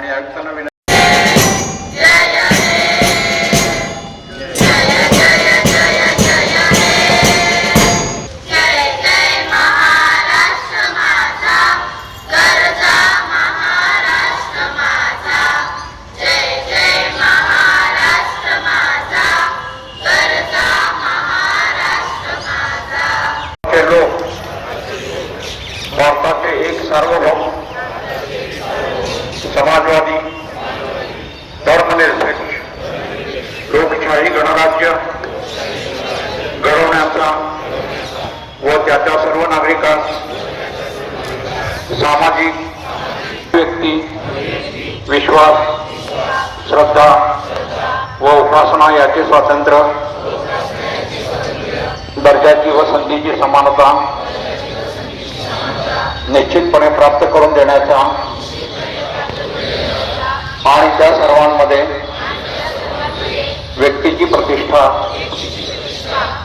आणि आयुक्तांना विनंती लोक भारताचे एक सार्वभौम समाजवादी धर्मनिरपेक्ष लोकशाही गणराज्य घडवण्याचा व त्याच्या सर्व नागरिकांस सामाजिक व्यक्ती विश्वास श्रद्धा व उपासना याचे स्वातंत्र्य दर्जाची व संधीची समानता निश्चितपणे प्राप्त करून देण्याचा आणि त्या सर्वांमध्ये व्यक्तीची प्रतिष्ठा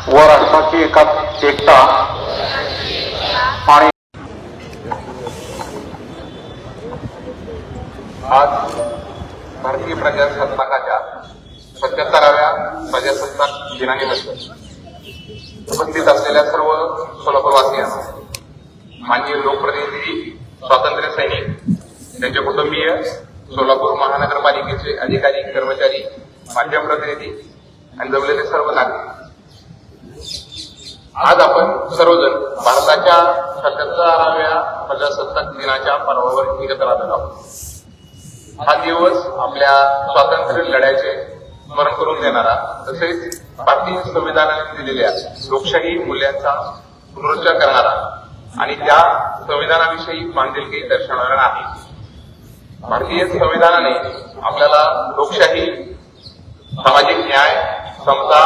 व राष्ट्राची एकता आणि आज भारतीय प्रजासत्ताकाच्या 77व्या प्रजासत्ताक दिनानिमित्त उपस्थित असलेल्या सर्व सोलापूरवासियांना, माननीय लोकप्रतिनिधी, स्वातंत्र्य सैनिक, त्यांचे कुटुंबीय, सोलापूर महानगरपालिकेचे अधिकारी, कर्मचारी, माध्यम प्रतिनिधी आणि जमलेले सर्व नागरिक, आज आपण सर्वजण भारताच्या 77व्या प्रजासत्ताक दिनाच्या पर्वावर एकत्र आलेलो आहोत। हा दिवस आपल्या स्वातंत्र्य लढ्याचे स्मरण करून देणारा, तसेच भारतीय संविधानाने दिलेल्या लोकशाही मूल्यांचा पुनरुच्चार करणारा आणि त्या संविधानाविषयी बांधिलकी दर्शवणारा आहे। भारतीय संविधानाने आपल्याला लोकशाही, सामाजिक न्याय, समता,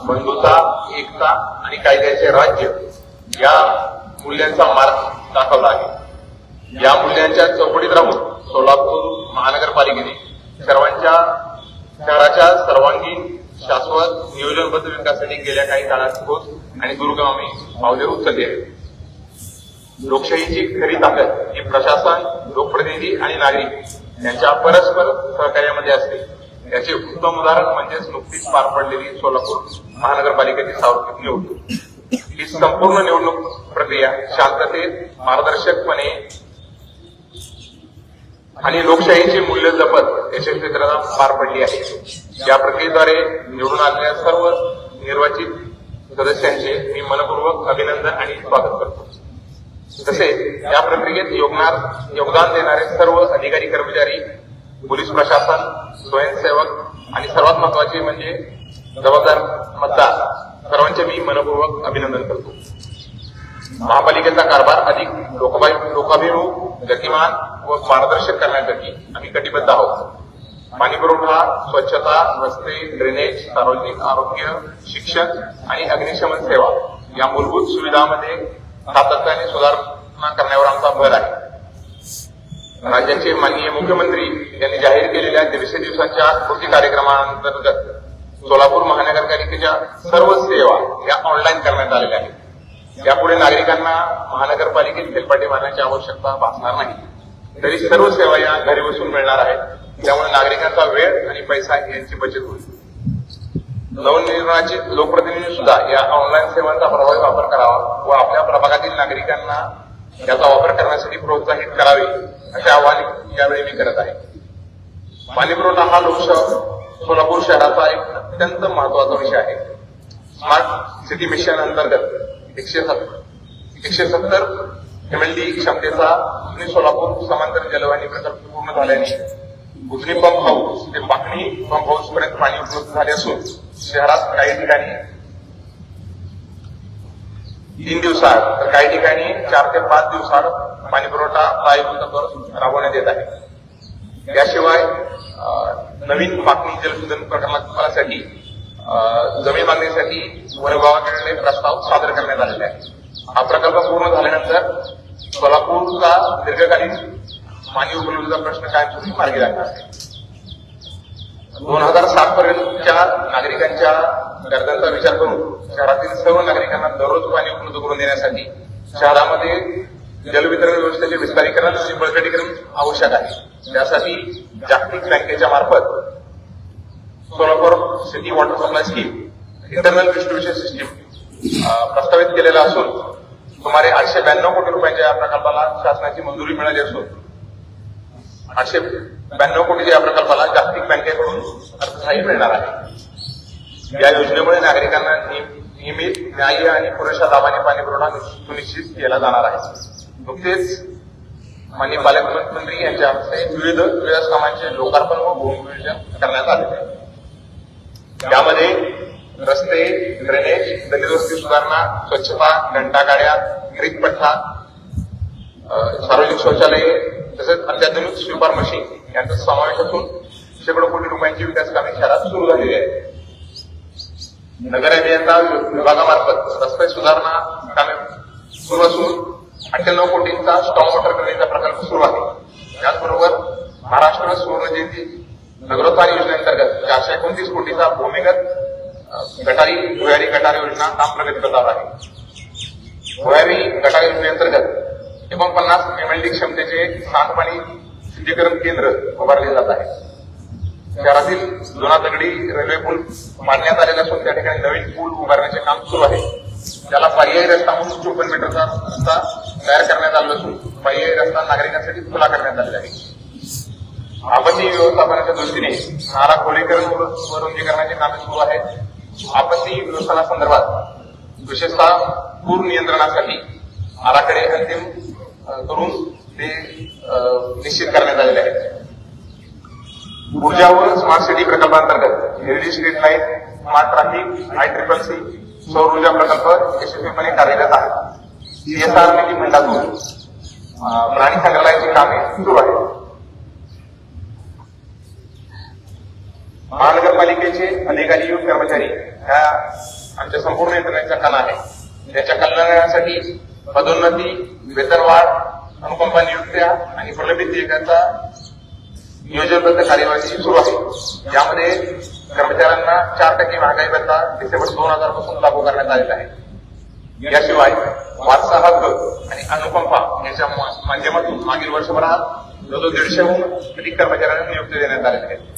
बंधुता, एकता आणि कायद्याचे राज्य या मूल्यांचा मार्ग दाखवला आहे। या मूल्यांच्या चौकटीत राहून सोलापूर महानगरपालिकेने शहराच्या सर्वांगीण शाश्वत नियोजनबद्ध विकासासाठी गेल्या काही काळात ठोस आणि दूरगामी पावले उचलली आहेत। लोकशाहीची खरी ताकद ही प्रशासन, लोकप्रतिनिधी आणि नागरिक यांच्या परस्पर सहकार्यामध्ये असते। याचे उत्तम उदाहरण म्हणजेच नुकतीच पार पडलेली सोलापूर महानगरपालिकेची सार्वत्रिक निवडणूक। ही संपूर्ण निवडणूक प्रक्रिया शांततेत, पारदर्शकपणे आणि लोकशाहीचे मूल्य जपत यशस्वीरित्या पार पडली आहे। या प्रक्रियेद्वारे निवडून आलेल्या सर्व निर्वाचित सदस्यांचे मी मनपूर्वक अभिनंदन आणि स्वागत करतो। तसेच या प्रक्रियेत योगदान देणारे सर्व अधिकारी, कर्मचारी, पोलीस प्रशासन, स्वयंसेवक आणि सर्वात महत्वाचे म्हणजे जबाबदार मतदार सर्वांचे मी मनपूर्वक अभिनंदन करतो। महापालिकेचा कारभार अधिक लोकाभिमुख, गतिमान व पारदर्शक करण्यासाठी आम्ही कटिबद्ध आहोत। पाणीपुरवठा, स्वच्छता, रस्ते, ड्रेनेज, सार्वजनिक आरोग्य, शिक्षण आणि अग्निशमन सेवा या मूलभूत सुविधांमध्ये सातत्याने सुधारणा करण्यावर आमचा भर आहे। राज्याचे माननीय मुख्यमंत्री यांनी जाहीर केलेल्या 150 दिवसांच्या कृती कार्यक्रमांतर्गत सोलापूर महानगरपालिकेच्या सर्व सेवा या ऑनलाईन करण्यात आलेल्या आहेत। यापुढे नागरिकांना महानगरपालिकेत हेलपाटे मारण्याची आवश्यकता भासणार नाही, तरी सर्व सेवा या घरी बसून मिळणार आहेत। त्यामुळे नागरिकांचा वेळ आणि पैसा यांची बचत होईल। नवनिर्वाचित लोकप्रतिनिधी सुद्धा या ऑनलाईन सेवांचा प्रभावी वापर करावा व आपल्या प्रभागातील नागरिकांना याचा वापर करण्यासाठी प्रोत्साहित करावे असे आवाहन यावेळी मी करत आहे। पाणीपुरवठा हा सोलापूर शहराचा एक अत्यंत महत्वाचा विषय आहे। स्मार्ट सिटी मिशन अंतर्गत 170 MLD क्षमतेचा उजनी सोलापूर समांतर जलवाहिनी प्रकल्प पूर्ण झाल्याने उजनी पंप हाऊस ते पाकणी पंप हाऊस पर्यंत पाणी उपलब्ध झाले असून शहरात काही ठिकाणी 3 दिवसात तर काही ठिकाणी 4 ते 5 दिवसात पाणी पुरवठा पायाभूत राबवण्यात येत आहे। याशिवाय नवीन पाकणी जलशोधन प्रकल्पासाठी जमीन बांधणीसाठी वन विभागाकडे प्रस्ताव सादर करण्यात आलेला आहे। हा प्रकल्प पूर्ण झाल्यानंतर सोलापूरचा दीर्घकालीन पाणी उपलब्धता प्रश्न कायमस्वरूपी मार्गी लागणार आहे। 2007 पर्यंतच्या नागरिकांच्या गरजांचा विचार करून शहरातील सर्व नागरिकांना दररोज पाणी उपलब्ध करून देण्यासाठी शहरामध्ये जलवितरण व्यवस्थेचे विस्तारीकरण आणि बळकटीकरण आवश्यक आहे। त्यासाठी जागतिक बँकेच्या मार्फत Solapur city water supply scheme internal distribution system प्रस्तावित केलेला असून सुमारे 892 कोटी रुपयांच्या या प्रकल्पाला शासनाची मंजुरी मिळाली असून 892 कोटीच्या या प्रकल्पाला जागतिक बँकेकडून अर्थसहाय्य मिळणार आहे. या योजनेमुळे नागरिकांना नियमित, न्याय्य आणि पुरेशा दाबाने पाणी पुरवठा सुनिश्चित केला जाणार आहे. नुकतेच माननीय पालकमंत्री यांच्या हस्ते विविध विकास कामांचे लोकार्पण व भूमिपूजन करण्यात आले. यामध्ये रस्ते, ड्रेनेज, दलित वस्ती सुधारणा, स्वच्छता, घंटागाड्या, हरित पट्टा, सार्वजनिक शौचालये तसेच अत्याधुनिक स्वीपर मशीन यांचा समावेश असून शेकडो कोटी रुपयांची विकास कामे शहरात सुरू झालेली आहेत. नगर अभियंता विभागामार्फत रस्ते सुधारणा कामे सुरू असून 98 कोटींचा स्टॉर्म वॉटर ड्रेनेजचा प्रकल्प सुरू आहे. त्याचबरोबर महाराष्ट्र सुवर्णजयंती नगरोत्थान योजनेअंतर्गत 429 कोटीचा भूमिगत गटारी भुयारी गटार योजना काम प्रगतीपथावर आहे. भुयारी गटार योजनेअंतर्गत 49 MLD क्षमतेचे सांडपाणी शुद्धीकरण केंद्र उभारले जात आहे. शहरातील जुना दगडी रेल्वे पूल बांधण्यात आलेला असून त्या ठिकाणी नवीन पूल उभारण्याचे काम सुरू आहे. त्याला पर्यायी रस्ता म्हणून 54 मीटरचा रस्ता तयार करण्यात आला असून पर्यायी रस्ता नागरिकांसाठी खुला करण्यात आलेला आहे. आपत्ती व्यवस्थापनाच्या दृष्टीने नाला खोलीकरण व रुंदीकरणाची कामे सुरू आहेत. आपत्ती व्यवस्थापनासंदर्भात विशेषतः पूर नियंत्रणासाठी आराखडे अंतिम करून ते निश्चित करण्यात आलेले आहेत. ऊर्जा व स्मार्ट सिटी प्रकल्पांतर्गत LED street light, smart traffic, ICCC सौर ऊर्जा प्रकल्प यशस्वीपणे कार्यरत आहे. CSR निधी फंडातून प्राणी संग्रहालयाची कामे सुरू आहेत. महानगरपालिकेचे अधिकारी व कर्मचारी ह्या आमच्या संपूर्ण यंत्रणेचा कणा आहे. त्याच्या कल्याणासाठी पदोन्नती, वेतनवाढ, अनुकंपा नियुक्त्या आणि प्रलंबित देयकाचा नियोजनबद्ध कार्यवाही सुरू आहे. यामध्ये कर्मचाऱ्यांना 4% महागाई भत्ता डिसेंबर 2000 पासून लागू करण्यात आलेला आहे. याशिवाय वारसा हक्क आणि अनुकंपा यांच्या माध्यमातून मागील वर्षभरात जवळजवळ 150हून अधिक कर्मचाऱ्यांना नियुक्ती देण्यात आलेली आहे.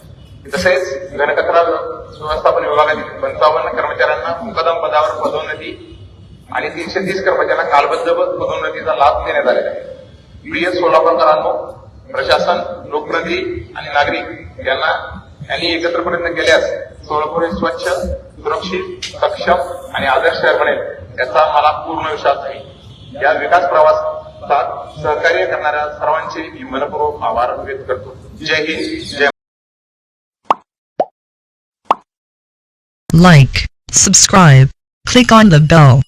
तसेच घनकचरा व्यवस्थापन विभागातील 55 कर्मचाऱ्यांना मुकदम पदावर पदोन्नती आणि 330 कर्मचाऱ्यांना कालबद्ध पदोन्नतीचा लाभ देण्यात आलेला आहे. प्रिय सोलापूरकरांनो, प्रशासन, लोकप्रतिनिधी आणि नागरिक यांनी एकत्र प्रयत्न केल्यास सोलापूर हे स्वच्छ, सुरक्षित, सक्षम आणि आदर्श शहर बनेल याचा मला पूर्ण विश्वास आहे. या विकास प्रवासात सहकार्य करणाऱ्या सर्वांचे मी मनपूर्वक आभार व्यक्त करतो. जय हिंद, जय Like, subscribe, click on the bell.